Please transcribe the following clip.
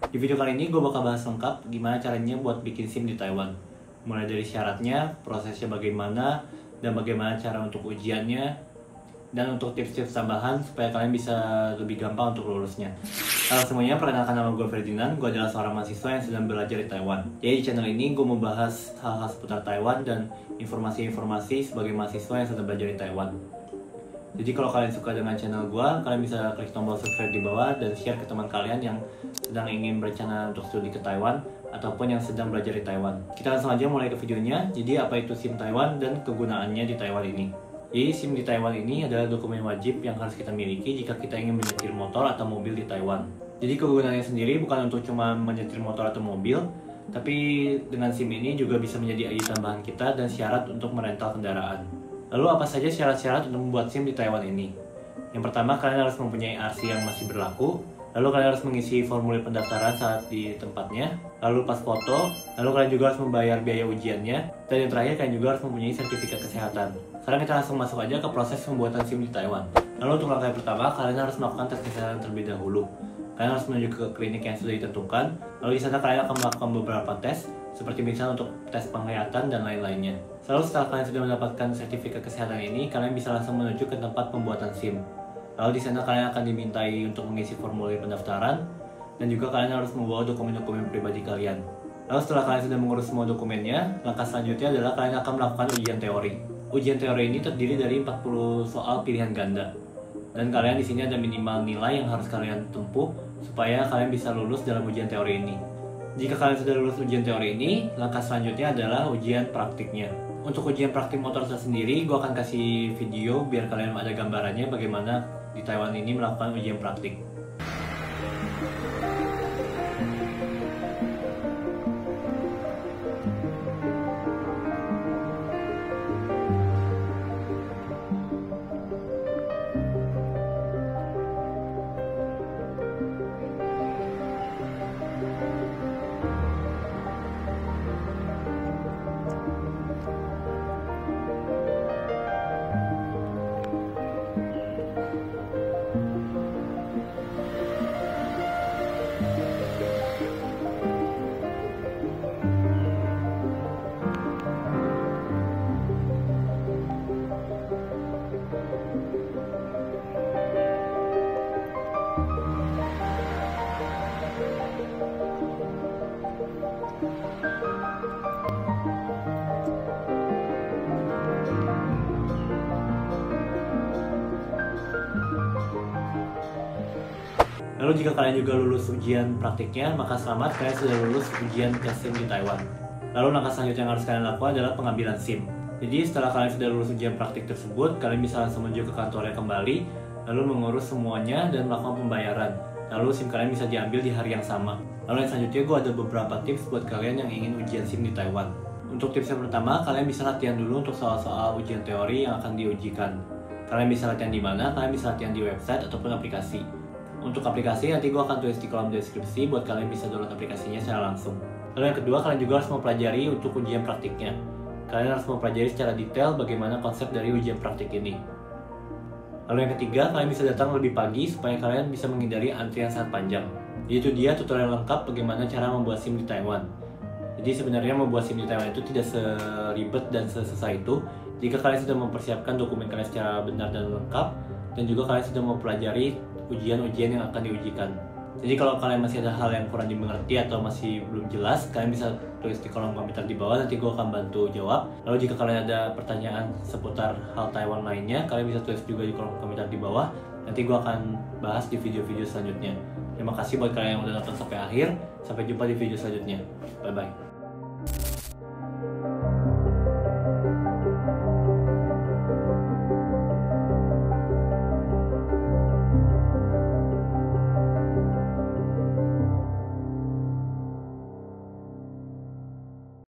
Di video kali ini gue bakal bahas lengkap gimana caranya buat bikin SIM di Taiwan. Mulai dari syaratnya, prosesnya bagaimana, dan bagaimana cara untuk ujiannya, dan untuk tips-tips tambahan supaya kalian bisa lebih gampang untuk lulusnya. Halo semuanya, perkenalkan nama gue Ferdinand. Gue adalah seorang mahasiswa yang sedang belajar di Taiwan. Jadi di channel ini gue membahas hal-hal seputar Taiwan dan informasi-informasi sebagai mahasiswa yang sedang belajar di Taiwan. Jadi kalau kalian suka dengan channel gue, kalian bisa klik tombol subscribe di bawah dan share ke teman kalian yang sedang ingin berencana untuk studi ke Taiwan ataupun yang sedang belajar di Taiwan. Kita langsung aja mulai ke videonya. Jadi apa itu SIM Taiwan dan kegunaannya di Taiwan ini? Jadi SIM di Taiwan ini adalah dokumen wajib yang harus kita miliki jika kita ingin menyetir motor atau mobil di Taiwan. Jadi kegunaannya sendiri bukan untuk cuma menyetir motor atau mobil, tapi dengan SIM ini juga bisa menjadi ID tambahan kita dan syarat untuk merental kendaraan. Lalu apa saja syarat-syarat untuk membuat SIM di Taiwan ini? Yang pertama, kalian harus mempunyai RC yang masih berlaku. Lalu kalian harus mengisi formulir pendaftaran saat di tempatnya. Lalu pas foto. Lalu kalian juga harus membayar biaya ujiannya. Dan yang terakhir, kalian juga harus mempunyai sertifikat kesehatan. Sekarang kita langsung masuk aja ke proses pembuatan SIM di Taiwan. Lalu untuk langkah yang pertama, kalian harus melakukan tes kesehatan terlebih dahulu. Kalian harus menuju ke klinik yang sudah ditentukan. Lalu di sana kalian akan melakukan beberapa tes, seperti misalnya untuk tes penglihatan dan lain-lainnya. Lalu setelah kalian sudah mendapatkan sertifikat kesehatan ini, kalian bisa langsung menuju ke tempat pembuatan SIM. Lalu di sana kalian akan dimintai untuk mengisi formulir pendaftaran, dan juga kalian harus membawa dokumen-dokumen pribadi kalian. Lalu setelah kalian sudah mengurus semua dokumennya, langkah selanjutnya adalah kalian akan melakukan ujian teori. Ujian teori ini terdiri dari 40 soal pilihan ganda. Dan kalian di sini ada minimal nilai yang harus kalian tempuh supaya kalian bisa lulus dalam ujian teori ini. Jika kalian sudah lulus ujian teori ini, langkah selanjutnya adalah ujian praktiknya. Untuk ujian praktik motor sendiri, gue akan kasih video biar kalian ada gambarannya bagaimana di Taiwan ini melakukan ujian praktik. Lalu jika kalian juga lulus ujian praktiknya, maka selamat, kalian sudah lulus ujian tes SIM di Taiwan. Lalu langkah selanjutnya yang harus kalian lakukan adalah pengambilan SIM. Jadi setelah kalian sudah lulus ujian praktik tersebut, kalian bisa langsung menuju ke kantornya kembali, lalu mengurus semuanya dan melakukan pembayaran. Lalu SIM kalian bisa diambil di hari yang sama. Lalu yang selanjutnya gue ada beberapa tips buat kalian yang ingin ujian SIM di Taiwan. Untuk tips yang pertama, kalian bisa latihan dulu untuk soal-soal ujian teori yang akan diujikan. Kalian bisa latihan di mana? Kalian bisa latihan di website ataupun aplikasi. Untuk aplikasi, nanti gue akan tulis di kolom deskripsi buat kalian bisa download aplikasinya secara langsung. Lalu yang kedua, kalian juga harus mempelajari untuk ujian praktiknya. Kalian harus mempelajari secara detail bagaimana konsep dari ujian praktik ini. Lalu yang ketiga, kalian bisa datang lebih pagi supaya kalian bisa menghindari antrian sangat panjang. Jadi itu dia tutorial lengkap bagaimana cara membuat SIM di Taiwan. Jadi sebenarnya membuat SIM di Taiwan itu tidak seribet dan sesusah itu jika kalian sudah mempersiapkan dokumen kalian secara benar dan lengkap, dan juga kalian sudah mempelajari ujian-ujian yang akan diujikan. Jadi kalau kalian masih ada hal yang kurang dimengerti atau masih belum jelas, kalian bisa tulis di kolom komentar di bawah, nanti gue akan bantu jawab. Lalu jika kalian ada pertanyaan seputar hal Taiwan lainnya, kalian bisa tulis juga di kolom komentar di bawah, nanti gue akan bahas di video-video selanjutnya. Terima kasih buat kalian yang udah nonton sampai akhir, sampai jumpa di video selanjutnya. Bye-bye.